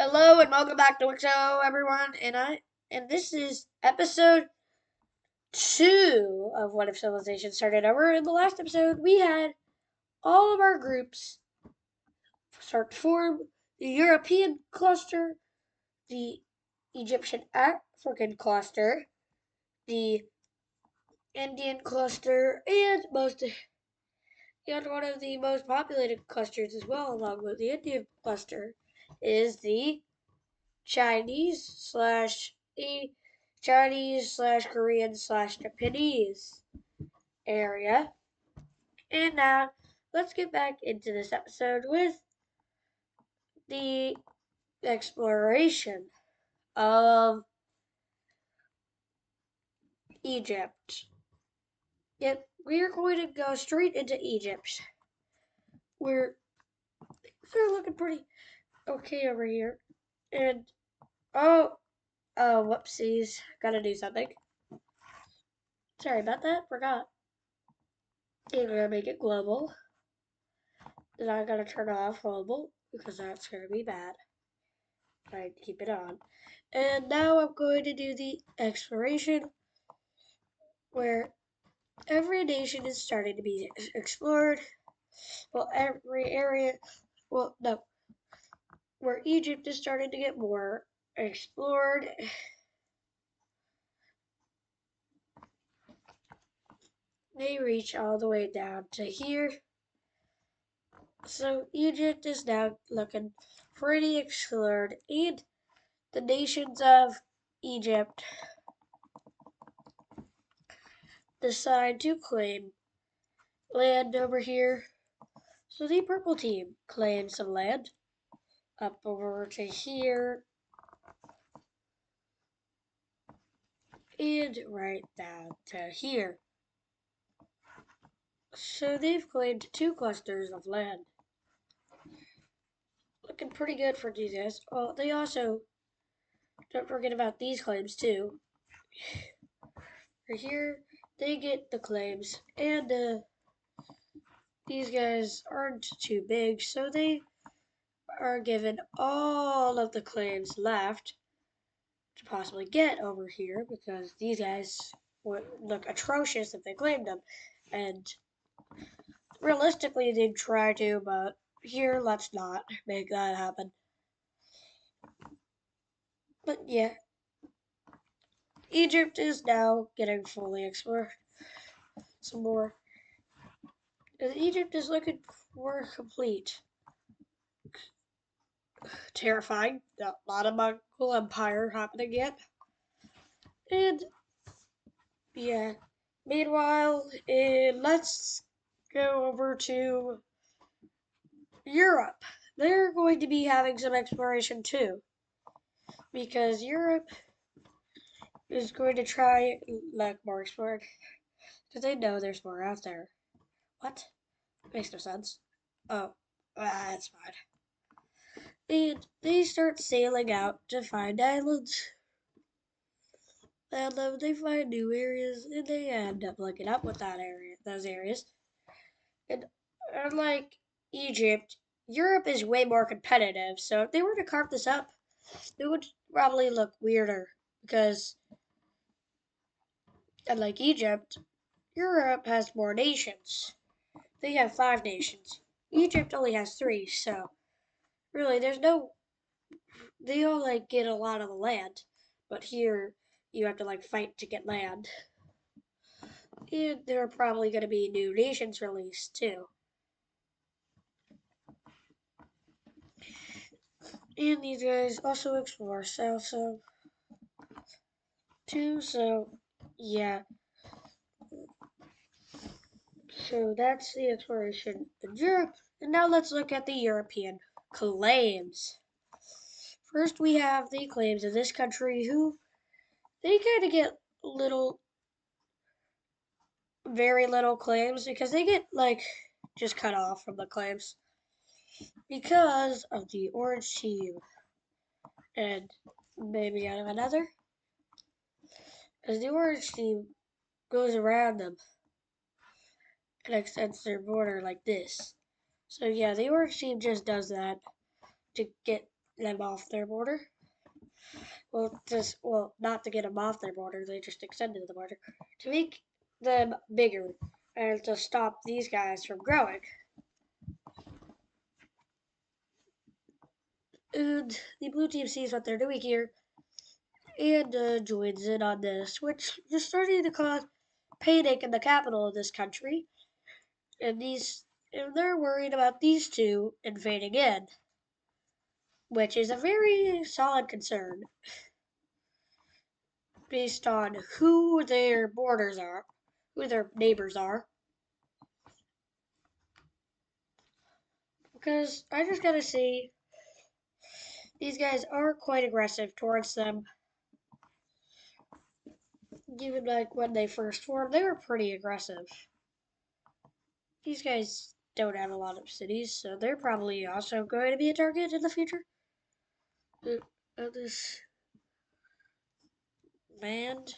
Hello and welcome back to Wixo, everyone. And this is episode 2 of What If Civilization Started Over. In the last episode, we had all of our groups start to form the European cluster, the Egyptian African cluster, the Indian cluster, and one of the most populated clusters as well, along with the Indian cluster, is the Chinese slash Chinese slash Korean slash Japanese area. And now let's get back into this episode with the exploration of Egypt. Yep, we are going to go straight into Egypt. We're they're looking pretty okay over here. And whoopsies. Gotta do something. Sorry about that, forgot. And we're gonna make it global. Then I gotta turn off global because that's gonna be bad. I keep it on. And now I'm going to do the exploration where every nation is starting to be explored. Well, every area, well, no, where Egypt is starting to get more explored. They reach all the way down to here. So Egypt is now looking pretty explored, and the nations of Egypt decide to claim land over here. So the purple team claims some land up over to here and right down to here. So they've claimed 2 clusters of land. Looking pretty good for these guys. Oh, they also, don't forget about these claims too. Right here, they get the claims, and these guys aren't too big, so they are given all of the claims left to possibly get over here because these guys would look atrocious if they claimed them. And realistically, they'd try to, but here, let's not make that happen. But yeah, Egypt is now getting fully explored some more. And Egypt is looking for complete. Terrifying. Not a Mongol Empire happening yet. And yeah, meanwhile, let's go over to Europe. They're going to be having some exploration too, because Europe is going to try like more explored, because they know there's more out there. What? Makes no sense. Oh, that's fine. And they start sailing out to find islands, and they find new areas, and they end up looking up with those areas. And unlike Egypt, Europe is way more competitive. So if they were to carve this up, it would probably look weirder because, unlike Egypt, Europe has more nations. They have 5 nations. Egypt only has 3, so really there's no. They all like get a lot of the land, but here you have to like fight to get land. And there are probably going to be new nations released too. And these guys also explore south too, so yeah. So that's the exploration in Europe. And now let's look at the European claims. First, we have the claims of this country who they kind of get very little claims because they get like just cut off from the claims because of the orange team and maybe out of another. As the orange team goes around them and extends their border like this. So yeah, the orange team just does that to get them off their border. Not to get them off their border, they just extended the border to make them bigger and to stop these guys from growing. And the blue team sees what they're doing here and joins in on this, which is starting to cause panic in the capital of this country. And they're worried about these two invading in, which is a very solid concern based on who their borders are, who their neighbors are. Because I just gotta say, these guys are quite aggressive towards them. Even like when they first formed, they were pretty aggressive. These guys don't have a lot of cities, so they're probably also going to be a target in the future. This land.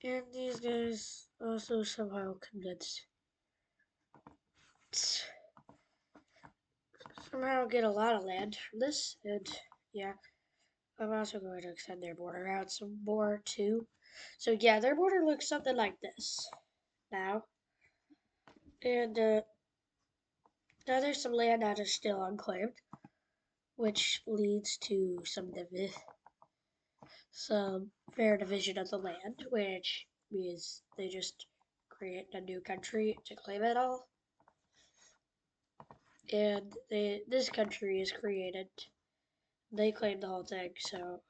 And these guys also somehow somehow get a lot of land from this. And yeah, I'm also going to extend their border out some more too. So yeah, their border looks something like this now. And now there's some land that is still unclaimed, which leads to some fair division of the land, which means they just create a new country to claim it all. And this country is created. They claim the whole thing, so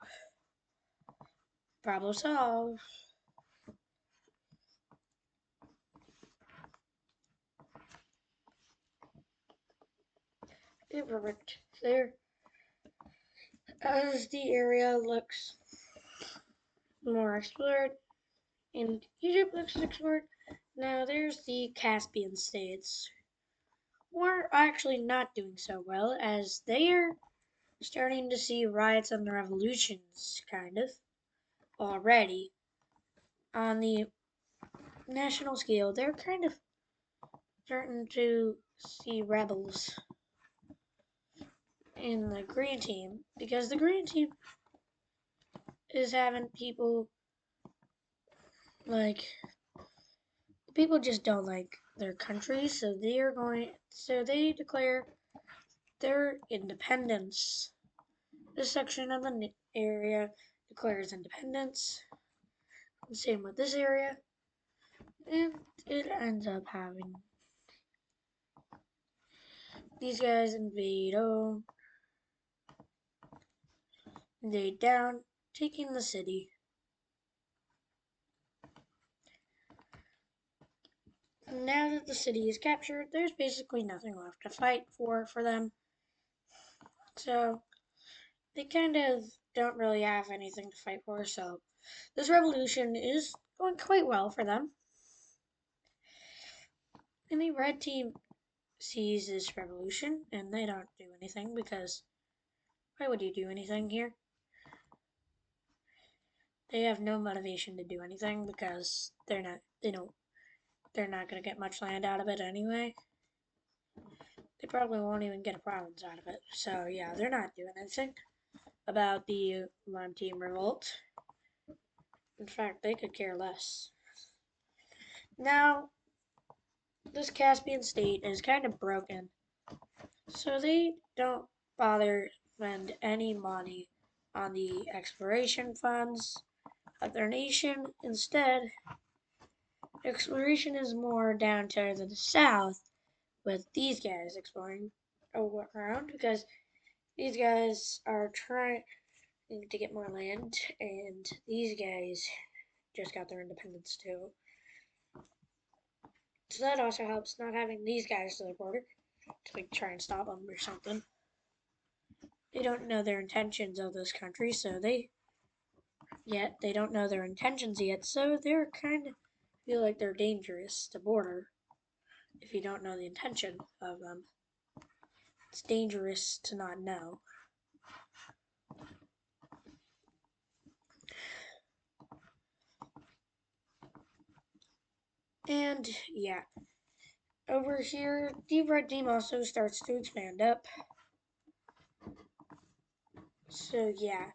problem solved. Perfect. There, as the area looks more explored, and Egypt looks explored. Now there's the Caspian states. We're actually not doing so well, as they're starting to see riots and revolutions, kind of, already. On the national scale, they're kind of starting to see rebels in the green team, because the green team is having people just don't like their country, so they declare their independence. This section of the area declares independence. Same with this area. And it ends up having these guys invade down, taking the city. Now that the city is captured, there's basically nothing left to fight for them. So they kind of don't really have anything to fight for, so this revolution is going quite well for them. And the red team sees this revolution and they don't do anything, because why would you do anything here? They have no motivation to do anything because they're not gonna get much land out of it anyway. They probably won't even get a province out of it. So yeah, they're not doing anything about the Lime Team revolt. In fact, they could care less. Now, this Caspian state is kind of broken, so they don't bother spend any money on the exploration funds of their nation. Instead, exploration is more down to the south, with these guys exploring around, because these guys are trying to get more land, and these guys just got their independence too. So that also helps, not having these guys to the border to like try and stop them or something. They don't know their intentions of this country, so they don't know their intentions yet, so they're kind of feel like they're dangerous to border if you don't know the intention of them. It's dangerous to not know. And yeah, over here, the red team also starts to expand up. So yeah,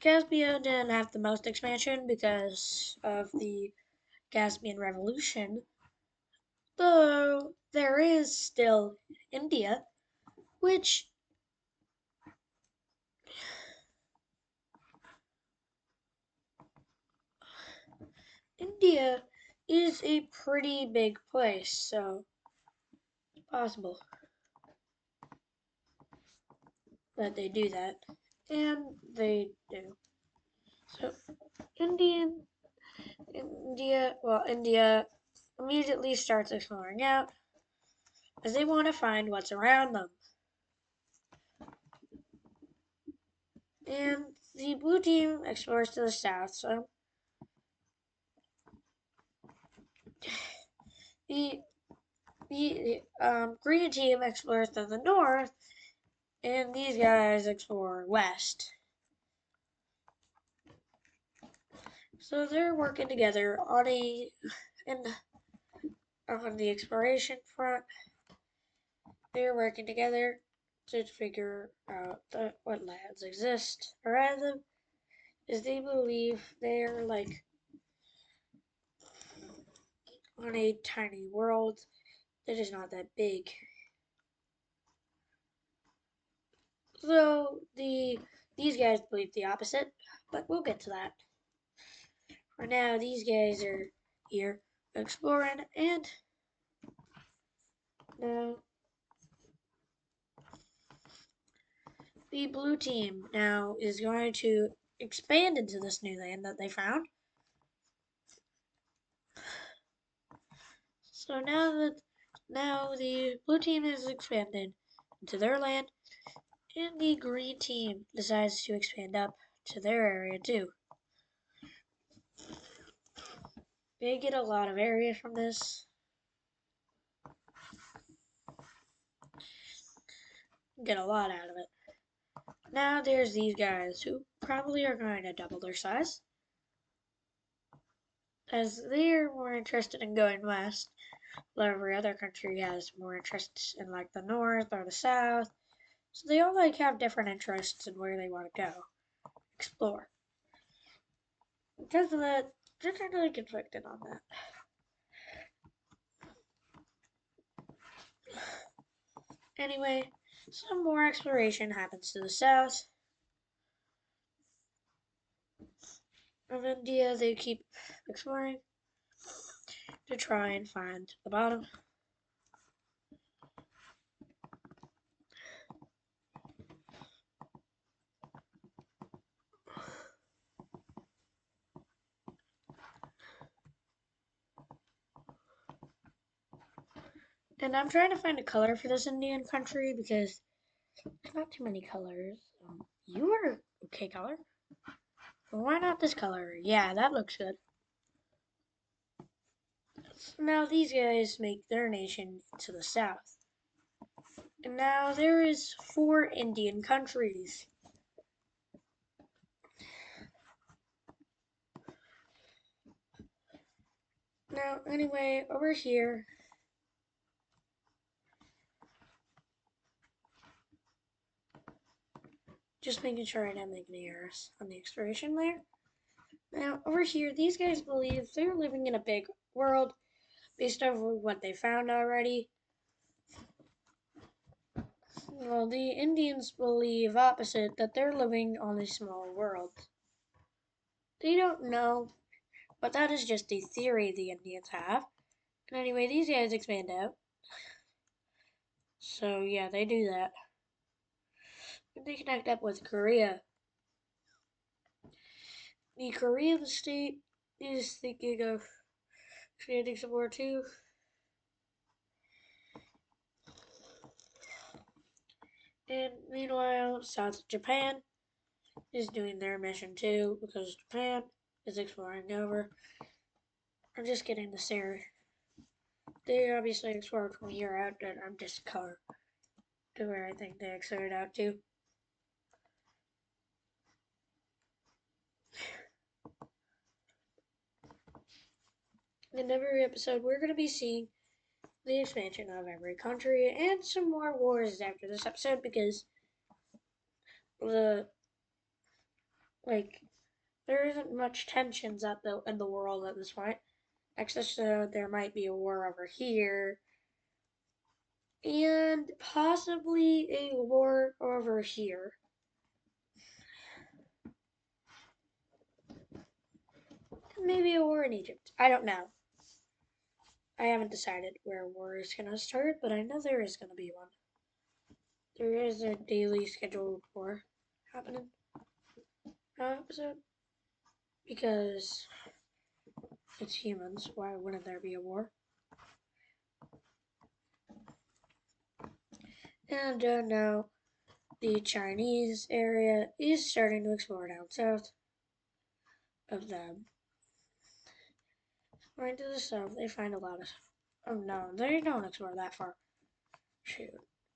Caspia didn't have the most expansion because of the Caspian Revolution, though there is still India, which India is a pretty big place, so it's possible that they do that. And they do. So India immediately starts exploring out as they want to find what's around them. And the blue team explores to the south, so the the green team explores to the north, and these guys explore west. So they're working together on the exploration front. They're working together to figure out what lands exist around them, as they believe they're like on a tiny world that is not that big. So these guys believe the opposite, but we'll get to that. For now, these guys are here exploring, and now the blue team now is going to expand into this new land that they found. So now the blue team has expanded into their land, and the green team decides to expand up to their area too. They get a lot of area from this. Get a lot out of it. Now there's these guys who probably are going to double their size, as they're more interested in going west, while every other country has more interest in like the north or the south. So they all like have different interests in where they want to go, explore. Because of that, they're kind of like conflicted on that. Anyway, some more exploration happens to the south. Of India, they keep exploring to try and find the bottom. And I'm trying to find a color for this Indian country because there's not too many colors. You are okay color. Well, why not this color? Yeah, that looks good. So now these guys make their nation to the south. And now there is 4 Indian countries. Now, anyway, over here, just making sure I didn't make any errors on the exploration layer. Now, over here, these guys believe they're living in a big world based off of what they found already. Well, the Indians believe opposite, that they're living on a small world. They don't know, but that is just a theory the Indians have. And anyway, these guys expand out. So yeah, they do that. And they connect up with Korea. The Korean state is thinking of creating some more too. And meanwhile, South Japan is doing their mission too, because Japan is exploring over. I'm just getting the area. They obviously explored from here out, and I'm just color to where I think they explored out to. In every episode, we're going to be seeing the expansion of every country and some more wars after this episode because the like there isn't much tensions in the world at this point. Except there might be a war over here and possibly a war over here. Maybe a war in Egypt. I don't know. I haven't decided where war is going to start, but I know there is going to be one. There is a daily scheduled war happening episode because it's humans. Why wouldn't there be a war? And now the Chinese area is starting to explore down south of them. Going to the south, they find a lot of. Oh no, they don't explore that far. Shoot,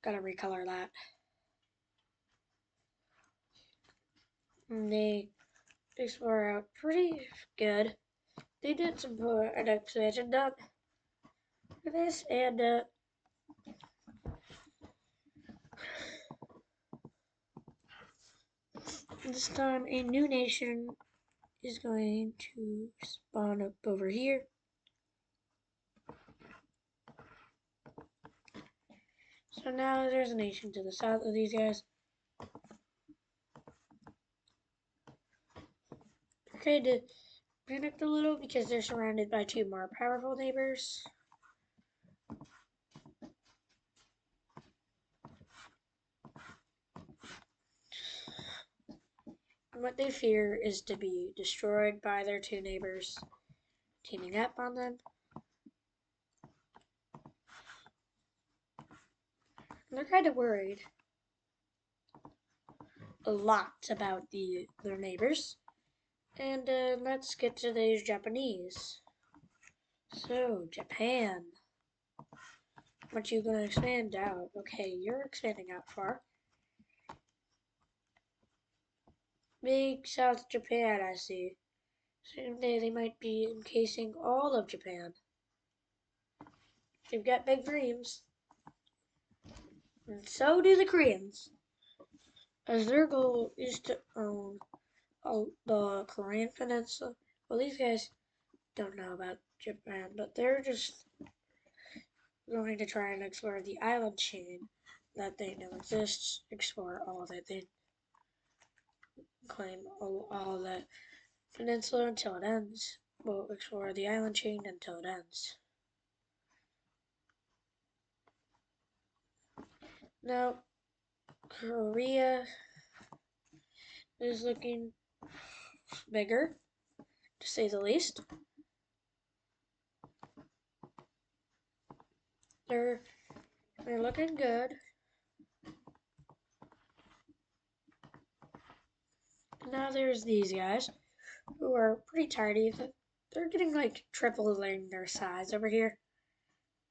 gotta recolor that. And they explore out pretty good. They did some an expansion done for this, and this time a new nation is going to spawn up over here. So now there's a nation to the south of these guys. They're kind of panicked a little because they're surrounded by two more powerful neighbors. And what they fear is to be destroyed by their two neighbors teaming up on them. And they're kind of worried a lot about their neighbors. And let's get to these Japanese. So, Japan. What you gonna expand out? Okay, you're expanding out far. Big South Japan, I see. Someday they might be encasing all of Japan. They've got big dreams. And so do the Koreans. As their goal is to own the Korean Peninsula. Well, these guys don't know about Japan, but they're just going to try and explore the island chain that they know exists, explore all that they claim, all that peninsula until it ends. We'll explore the island chain until it ends. Now, Korea is looking bigger, to say the least. They're looking good. Now there's these guys who are pretty tardy. They're getting like tripling their size over here.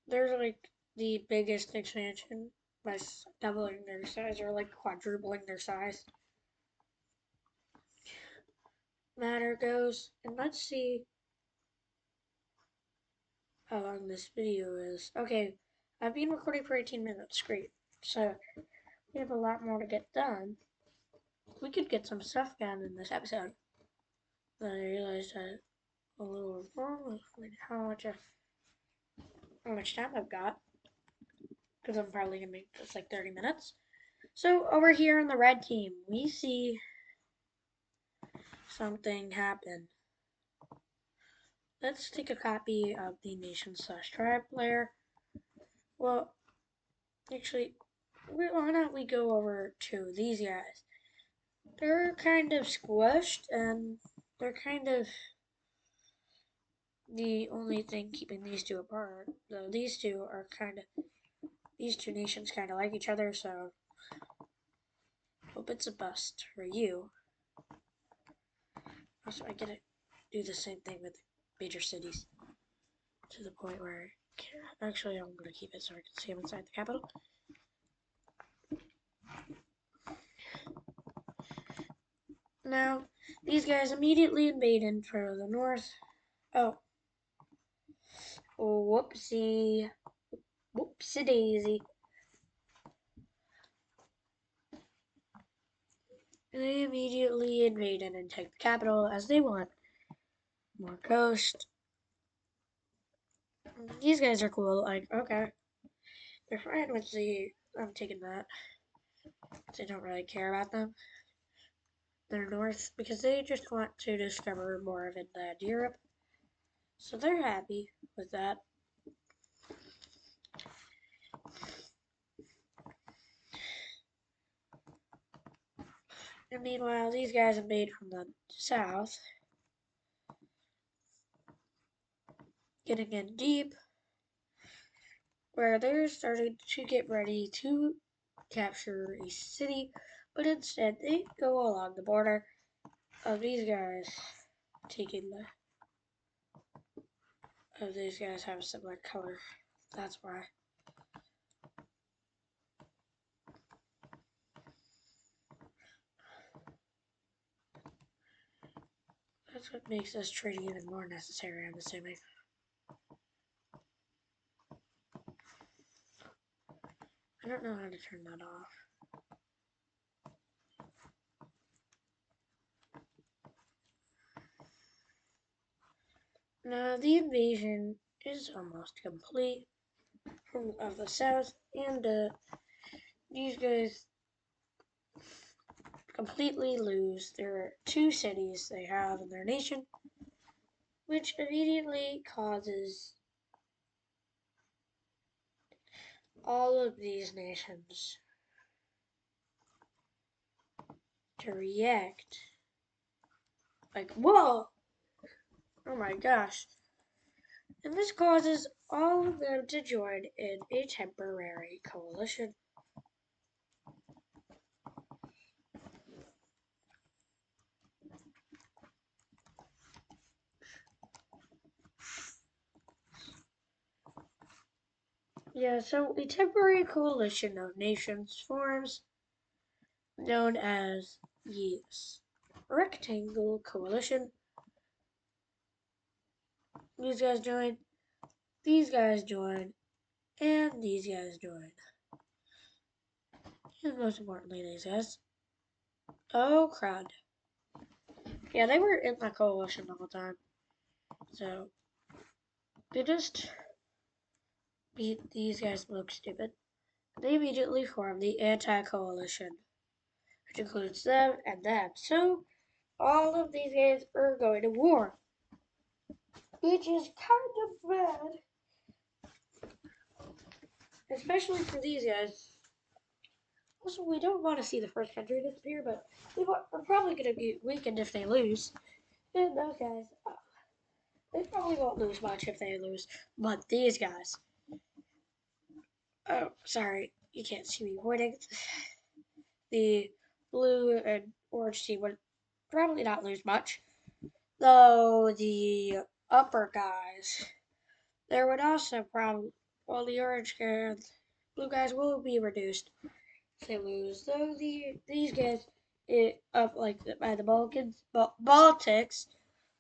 They're like the biggest expansion by doubling their size or like quadrupling their size. Matter goes, and let's see how long this video is. Okay, I've been recording for 18 minutes. Great. So we have a lot more to get done. We could get some stuff done in this episode. Then I realized that a little wrong with how much time I've got. Because I'm probably gonna make this like 30 minutes. So over here in the red team, we see something happen. Let's take a copy of the nation/tribe player. Well, actually, why don't we go over to these guys? They're kind of squished, and they're kind of the only thing keeping these two apart. Though these two nations kind of like each other, so hope it's a bust for you. Also, I gotta do the same thing with major cities to the point where actually I'm gonna keep it so I can see them inside the capital. Now, these guys immediately invaded for the north. Oh, whoopsie. Whoopsie daisy. And they immediately invaded and take the capital as they want more coast. These guys are cool. Like, okay. They're fine with I'm taking that. They don't really care about them. They're north because they just want to discover more of inland Europe. So they're happy with that. And meanwhile, these guys invade from the south, getting in deep, where they're starting to get ready to capture a city, but instead they go along the border of these guys taking the. Oh, these guys have a similar color. That's why. That's what makes this trading even more necessary, I'm assuming. I don't know how to turn that off. Now the invasion is almost complete of the south, and these guys completely lose their two cities they have in their nation, which immediately causes all of these nations to react like, whoa, oh my gosh. And this causes all of them to join in a temporary coalition. Yeah, so a temporary coalition of nations forms, known as the Rectangle Coalition. These guys join, these guys join, and these guys join. And most importantly, these guys. Oh, crud. Yeah, they were in the coalition the whole time. So, they just beat these guys look stupid. They immediately form the anti-coalition, which includes them and them. So, all of these guys are going to war, which is kind of bad, especially for these guys. Also, we don't want to see the first country disappear, but we're probably going to be weakened if they lose. And those guys, they probably won't lose much if they lose. But these guys, oh, sorry, you can't see me pointing. The blue and orange team would probably not lose much. Though the upper guys, there would also probably, well, the orange and blue guys will be reduced if they lose. Though these guys, up like by the Baltics,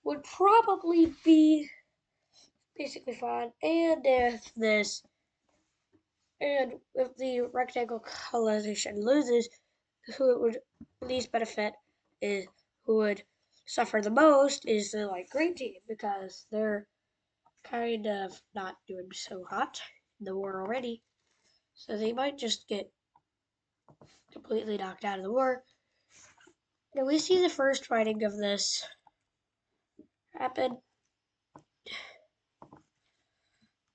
would probably be basically fine. And if the rectangle coalition loses, who it would least benefit is who would suffer the most is the like green team because they're kind of not doing so hot in the war already. So they might just get completely knocked out of the war. Now we see the first fighting of this happen.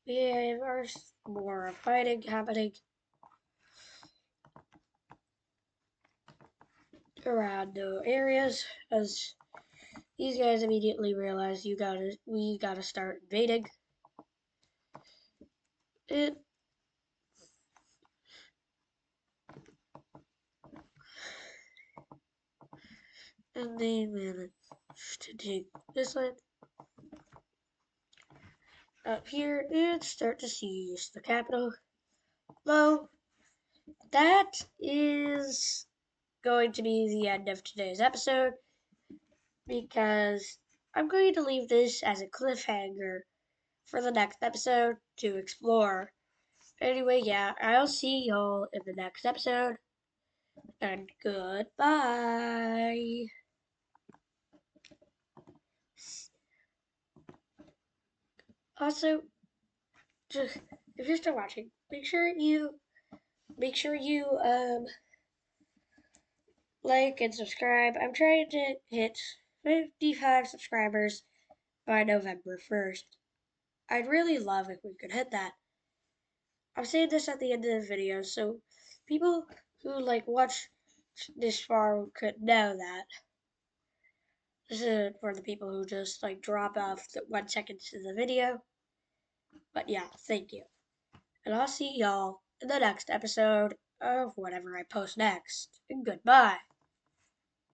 We have our more fighting happening around the areas as these guys immediately realize we gotta start invading. It and they manage to take this land up here and start to seize the capital. Though that is going to be the end of today's episode because I'm going to leave this as a cliffhanger for the next episode to explore Anyway, yeah, I'll see y'all in the next episode. And goodbye. Also, just if you're still watching, make sure you like and subscribe. I'm trying to hit 55 subscribers by November 1st. I'd really love if we could hit that. I'm saying this at the end of the video so people who watch this far could know that. This is for the people who just drop off the 1 second to the video. But yeah, thank you. And I'll see y'all in the next episode of whatever I post next. And goodbye.